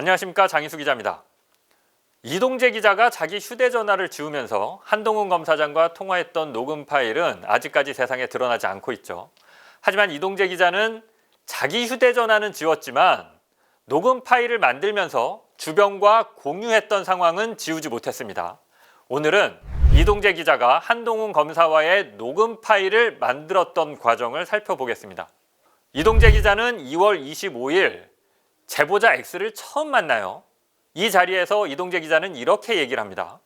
안녕하십니까, 장인수 기자입니다. 이동재 기자가 자기 휴대전화를 지우면서 한동훈 검사장과 통화했던 녹음 파일은 아직까지 세상에 드러나지 않고 있죠. 하지만 이동재 기자는 자기 휴대전화는 지웠지만 녹음 파일을 만들면서 주변과 공유했던 상황은 지우지 못했습니다. 오늘은 이동재 기자가 한동훈 검사와의 녹음 파일을 만들었던 과정을 살펴보겠습니다. 이동재 기자는 2월 25일 제보자 X를 처음 만나요. 이 자리에서 이동재 기자는 이렇게 얘기를 합니다.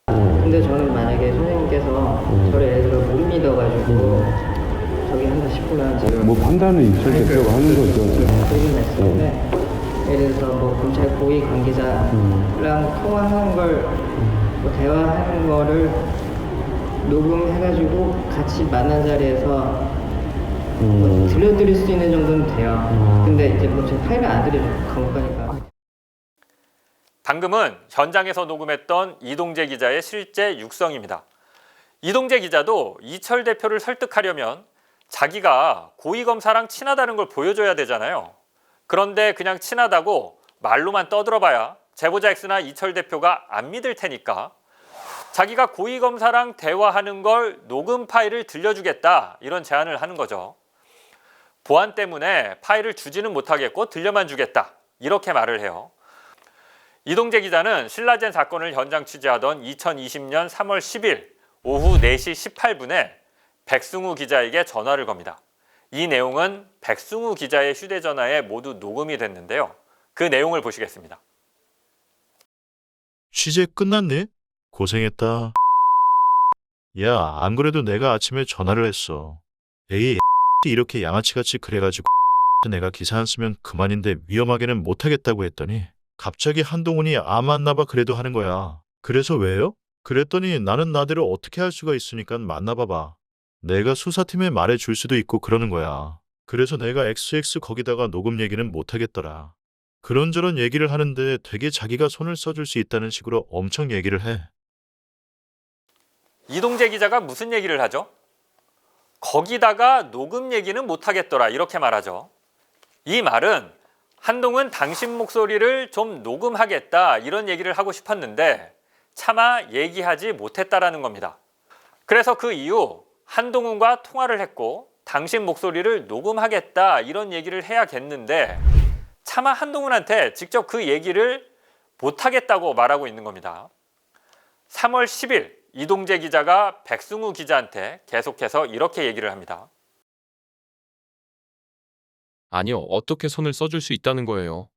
근데 저는 만약에 선생님께서 저를 예를 들어 못 믿어가지고 저기 한다 싶으면 지금 뭐 판단은 있을 때라고 하는 거죠. 그런 말씀인데 예를 들어서 뭐 검찰 고위 관계자랑 통화하는 걸 뭐 대화하는 거를 녹음해가지고 같이 만난 자리에서 뭐 들려드릴 수 있는 정도는 돼요. 근데 이제 뭐 제가 파일을 안 드려줘 감옥 가니까. 방금은 현장에서 녹음했던 이동재 기자의 실제 육성입니다. 이동재 기자도 이철 대표를 설득하려면 자기가 고위검사랑 친하다는 걸 보여줘야 되잖아요. 그런데 그냥 친하다고 말로만 떠들어봐야 제보자 X나 이철 대표가 안 믿을 테니까 자기가 고위검사랑 대화하는 걸 녹음 파일을 들려주겠다, 이런 제안을 하는 거죠. 보안 때문에 파일을 주지는 못하겠고 들려만 주겠다, 이렇게 말을 해요. 이동재 기자는 신라젠 사건을 현장 취재하던 2020년 3월 10일 오후 4시 18분에 백승우 기자에게 전화를 겁니다. 이 내용은 백승우 기자의 휴대전화에 모두 녹음이 됐는데요. 그 내용을 보시겠습니다. 취재 끝났니? 고생했다. 야, 안 그래도 내가 아침에 전화를 했어. 에이, 이렇게 양아치같이 그래가지고 내가 기사 안 쓰면 그만인데 위험하게는 못하겠다고 했더니 갑자기 한동훈이 아 만나봐 그래도 하는 거야. 그래서 왜요? 그랬더니 나는 나대로 어떻게 할 수가 있으니까 만나봐봐. 내가 수사팀에 말해줄 수도 있고 그러는 거야. 그래서 내가 XX 거기다가 녹음 얘기는 못하겠더라. 그런저런 얘기를 하는데 되게 자기가 손을 써줄 수 있다는 식으로 엄청 얘기를 해. 이동재 기자가 무슨 얘기를 하죠? 거기다가 녹음 얘기는 못하겠더라, 이렇게 말하죠. 이 말은 한동훈 당신 목소리를 좀 녹음하겠다, 이런 얘기를 하고 싶었는데 차마 얘기하지 못했다라는 겁니다. 그래서 그 이후 한동훈과 통화를 했고 당신 목소리를 녹음하겠다, 이런 얘기를 해야겠는데 차마 한동훈한테 직접 그 얘기를 못하겠다고 말하고 있는 겁니다. 3월 10일 이동재 기자가 백승우 기자한테 계속해서 이렇게 얘기를 합니다. 아니요, 어떻게 손을 써줄 수 있다는 거예요?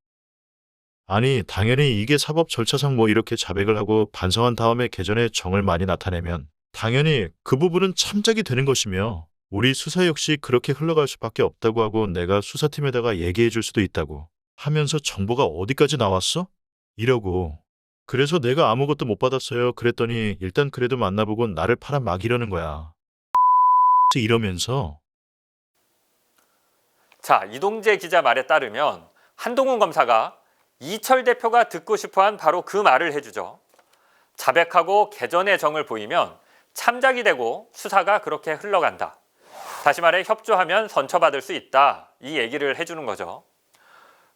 아니, 당연히 이게 사법 절차상 뭐 이렇게 자백을 하고 반성한 다음에 개전에 정을 많이 나타내면 당연히 그 부분은 참작이 되는 것이며 우리 수사 역시 그렇게 흘러갈 수밖에 없다고 하고 내가 수사팀에다가 얘기해 줄 수도 있다고 하면서 정보가 어디까지 나왔어? 이러고 그래서 내가 아무것도 못 받았어요. 그랬더니 일단 그래도 만나보고 나를 팔아막이려는 거야. 이러면서 자, 이동재 기자 말에 따르면 한동훈 검사가 이철 대표가 듣고 싶어한 바로 그 말을 해주죠. 자백하고 개전의 정을 보이면 참작이 되고 수사가 그렇게 흘러간다. 다시 말해 협조하면 선처받을 수 있다, 이 얘기를 해주는 거죠.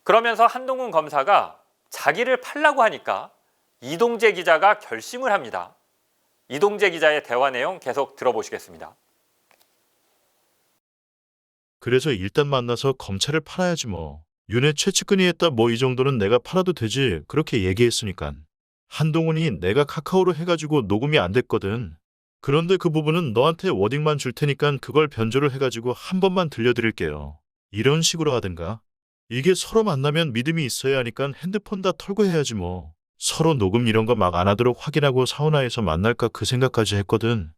그러면서 한동훈 검사가 자기를 팔라고 하니까 이동재 기자가 결심을 합니다. 이동재 기자의 대화 내용 계속 들어보시겠습니다. 그래서 일단 만나서 검찰을 팔아야지 뭐. 윤회 최측근이 했다 뭐 이 정도는 내가 팔아도 되지 그렇게 얘기했으니까. 한동훈이 내가 카카오로 해가지고 녹음이 안 됐거든. 그런데 그 부분은 너한테 워딩만 줄 테니까 그걸 변조를 해가지고 한 번만 들려드릴게요. 이런 식으로 하든가. 이게 서로 만나면 믿음이 있어야 하니까 핸드폰 다 털고 해야지 뭐. 서로 녹음 이런 거 막 안 하도록 확인하고 사우나에서 만날까 그 생각까지 했거든.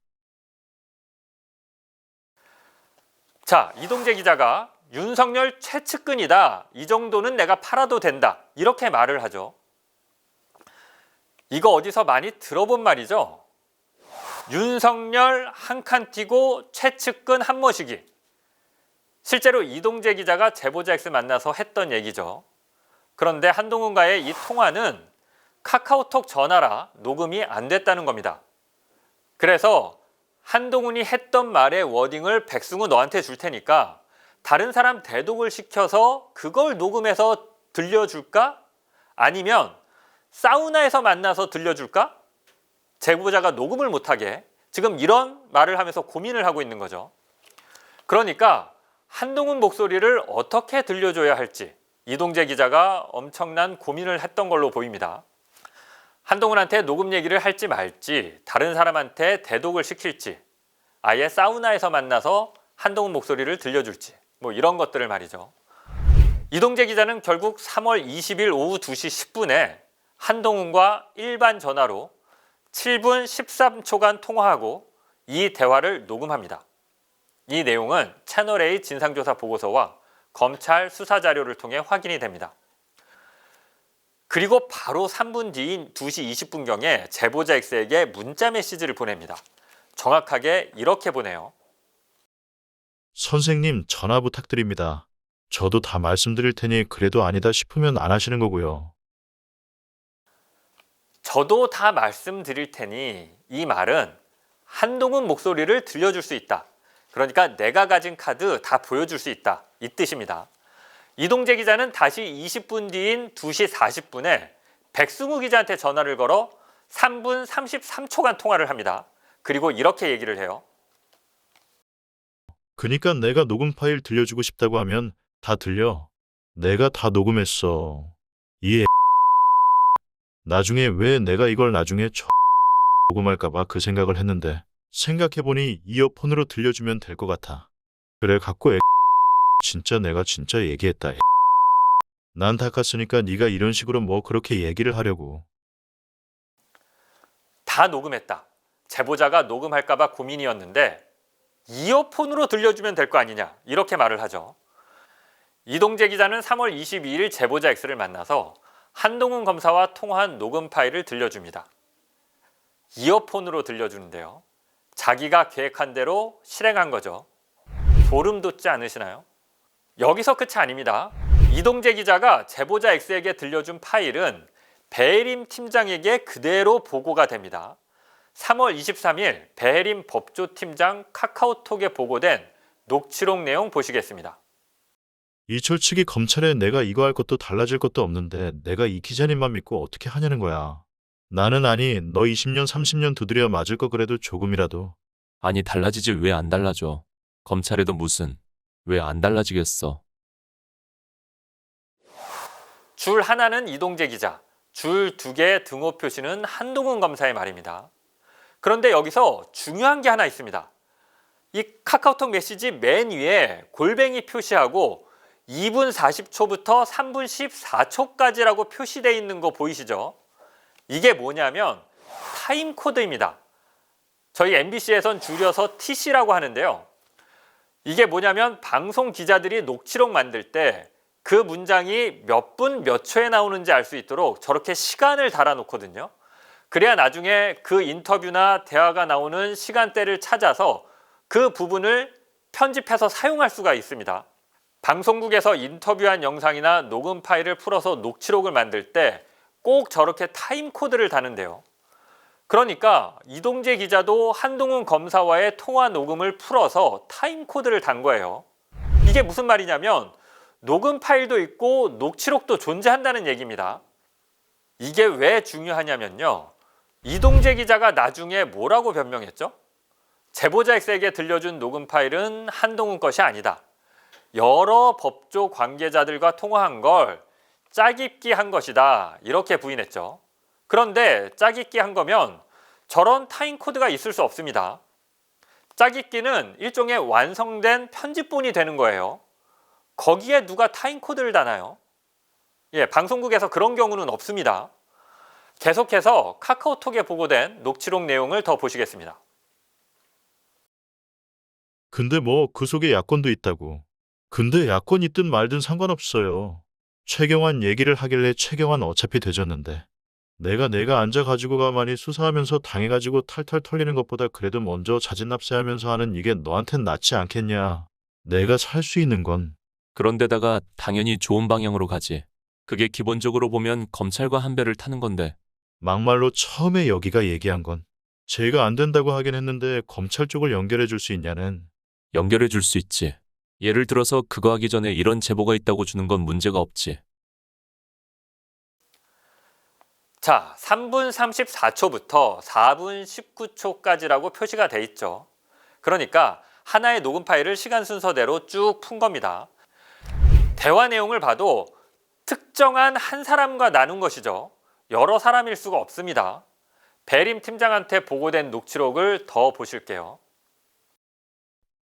자, 이동재 기자가 윤석열 최측근이다, 이 정도는 내가 팔아도 된다, 이렇게 말을 하죠. 이거 어디서 많이 들어본 말이죠. 윤석열 한 칸 띄고 최측근 한 모시기. 실제로 이동재 기자가 제보자 X 만나서 했던 얘기죠. 그런데 한동훈과의 이 통화는 카카오톡 전화라 녹음이 안 됐다는 겁니다. 그래서 한동훈이 했던 말의 워딩을 백승우 너한테 줄 테니까 다른 사람 대독을 시켜서 그걸 녹음해서 들려줄까? 아니면 사우나에서 만나서 들려줄까? 제보자가 녹음을 못하게 지금 이런 말을 하면서 고민을 하고 있는 거죠. 그러니까 한동훈 목소리를 어떻게 들려줘야 할지 이동재 기자가 엄청난 고민을 했던 걸로 보입니다. 한동훈한테 녹음 얘기를 할지 말지, 다른 사람한테 대독을 시킬지, 아예 사우나에서 만나서 한동훈 목소리를 들려줄지, 뭐 이런 것들을 말이죠. 이동재 기자는 결국 3월 20일 오후 2시 10분에 한동훈과 일반 전화로 7분 13초간 통화하고 이 대화를 녹음합니다. 이 내용은 채널A 진상조사 보고서와 검찰 수사 자료를 통해 확인이 됩니다. 그리고 바로 3분 뒤인 2시 20분경에 제보자 X에게 문자 메시지를 보냅니다. 정확하게 이렇게 보내요. 선생님, 전화 부탁드립니다. 저도 다 말씀드릴 테니 그래도 아니다 싶으면 안 하시는 거고요. 저도 다 말씀드릴 테니 이 말은 한동훈 목소리를 들려줄 수 있다. 그러니까 내가 가진 카드 다 보여줄 수 있다. 이 뜻입니다. 이동재 기자는 다시 20분 뒤인 2시 40분에 백승우 기자한테 전화를 걸어 3분 33초간 통화를 합니다. 그리고 이렇게 얘기를 해요. 그니까 내가 녹음 파일 들려주고 싶다고 하면 다 들려. 내가 다 녹음했어. 이 나중에 왜 내가 이걸 나중에 녹음할까봐 그 생각을 했는데 생각해보니 이어폰으로 들려주면 될 것 같아. 그래 갖고 진짜 내가 진짜 얘기했다. 난 닦았으니까 네가 이런 식으로 뭐 그렇게 얘기를 하려고. 다 녹음했다. 제보자가 녹음할까봐 고민이었는데 이어폰으로 들려주면 될 거 아니냐 이렇게 말을 하죠. 이동재 기자는 3월 22일 제보자 X를 만나서 한동훈 검사와 통화한 녹음 파일을 들려줍니다. 이어폰으로 들려주는데요. 자기가 계획한 대로 실행한 거죠. 소름 돋지 않으시나요? 여기서 끝이 아닙니다. 이동재 기자가 제보자 X에게 들려준 파일은 배혜림 팀장에게 그대로 보고가 됩니다. 3월 23일 배혜림 법조팀장 카카오톡에 보고된 녹취록 내용 보시겠습니다. 이철 측이 검찰에 내가 이거 할 것도 달라질 것도 없는데 내가 이 기자님만 믿고 어떻게 하냐는 거야. 나는 아니 너 20년 30년 두드려 맞을 거 그래도 조금이라도. 아니 달라지지 왜 안 달라져. 검찰에도 무슨 왜 안 달라지겠어. 줄 하나는 이동재 기자, 줄 2개의 등호 표시는 한동훈 검사의 말입니다. 그런데 여기서 중요한 게 하나 있습니다. 이 카카오톡 메시지 맨 위에 골뱅이 표시하고 2분 40초부터 3분 14초까지라고 표시되어 있는 거 보이시죠? 이게 뭐냐면 타임 코드입니다. 저희 MBC에선 줄여서 TC라고 하는데요. 이게 뭐냐면 방송 기자들이 녹취록 만들 때 그 문장이 몇 분 몇 초에 나오는지 알 수 있도록 저렇게 시간을 달아놓거든요. 그래야 나중에 그 인터뷰나 대화가 나오는 시간대를 찾아서 그 부분을 편집해서 사용할 수가 있습니다. 방송국에서 인터뷰한 영상이나 녹음 파일을 풀어서 녹취록을 만들 때 꼭 저렇게 타임코드를 다는데요. 그러니까 이동재 기자도 한동훈 검사와의 통화 녹음을 풀어서 타임코드를 단 거예요. 이게 무슨 말이냐면 녹음 파일도 있고 녹취록도 존재한다는 얘기입니다. 이게 왜 중요하냐면요. 이동재 기자가 나중에 뭐라고 변명했죠? 제보자 X에게 들려준 녹음 파일은 한동훈 것이 아니다. 여러 법조 관계자들과 통화한 걸 짜깁기 한 것이다. 이렇게 부인했죠. 그런데 짜깁기 한 거면 저런 타임코드가 있을 수 없습니다. 짜깁기는 일종의 완성된 편집본이 되는 거예요. 거기에 누가 타임코드를 다나요? 방송국에서 그런 경우는 없습니다. 계속해서 카카오톡에 보고된 녹취록 내용을 더 보시겠습니다. 근데 뭐 그 속에 야권도 있다고. 근데 야권 있든 말든 상관없어요. 최경환 얘기를 하길래 최경환 어차피 되졌는데. 내가 앉아가지고 가만히 수사하면서 당해가지고 탈탈 털리는 것보다 그래도 먼저 자진납세하면서 하는 이게 너한텐 낫지 않겠냐. 내가 살 수 있는 건. 그런데다가 당연히 좋은 방향으로 가지. 그게 기본적으로 보면 검찰과 한 배를 타는 건데. 막말로 처음에 여기가 얘기한 건 제가 안 된다고 하긴 했는데 검찰 쪽을 연결해 줄 수 있냐는. 연결해 줄 수 있지. 예를 들어서 그거 하기 전에 이런 제보가 있다고 주는 건 문제가 없지. 자, 3분 34초부터 4분 19초까지라고 표시가 돼 있죠. 그러니까 하나의 녹음 파일을 시간 순서대로 쭉 푼 겁니다. 대화 내용을 봐도 특정한 한 사람과 나눈 것이죠. 여러 사람일 수가 없습니다. 배림 팀장한테 보고된 녹취록을 더 보실게요.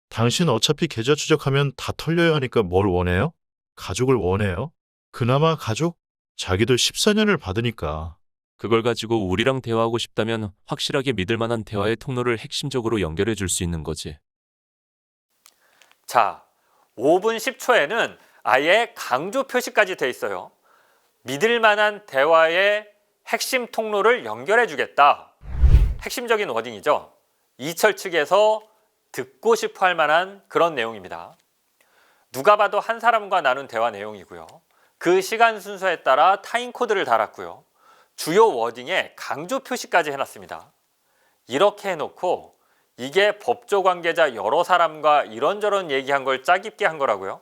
당신 어차피 계좌 추적하면 다 털려야 하니까 뭘 원해요? 가족을 원해요? 그나마 가족? 자기도 14년을 받으니까. 그걸 가지고 우리랑 대화하고 싶다면 확실하게 믿을 만한 대화의 통로를 핵심적으로 연결해 줄 수 있는 거지. 자, 5분 10초에는 아예 강조 표시까지 돼 있어요. 믿을 만한 대화의 핵심 통로를 연결해 주겠다. 핵심적인 워딩이죠. 이철 측에서 듣고 싶어 할 만한 그런 내용입니다. 누가 봐도 한 사람과 나눈 대화 내용이고요. 그 시간 순서에 따라 타임 코드를 달았고요. 주요 워딩에 강조 표시까지 해놨습니다. 이렇게 해놓고 이게 법조 관계자 여러 사람과 이런저런 얘기한 걸 짜깁게 한 거라고요?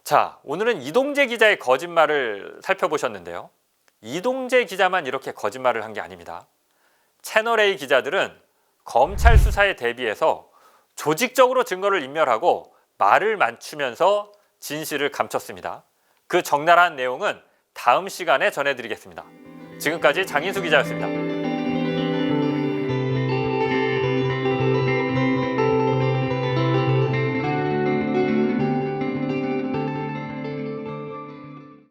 자, 오늘은 이동재 기자의 거짓말을 살펴보셨는데요. 이동재 기자만 이렇게 거짓말을 한 게 아닙니다. 채널A 기자들은 검찰 수사에 대비해서 조직적으로 증거를 인멸하고 말을 맞추면서 진실을 감췄습니다. 그 적나라한 내용은 다음 시간에 전해드리겠습니다. 지금까지 장인수 기자였습니다.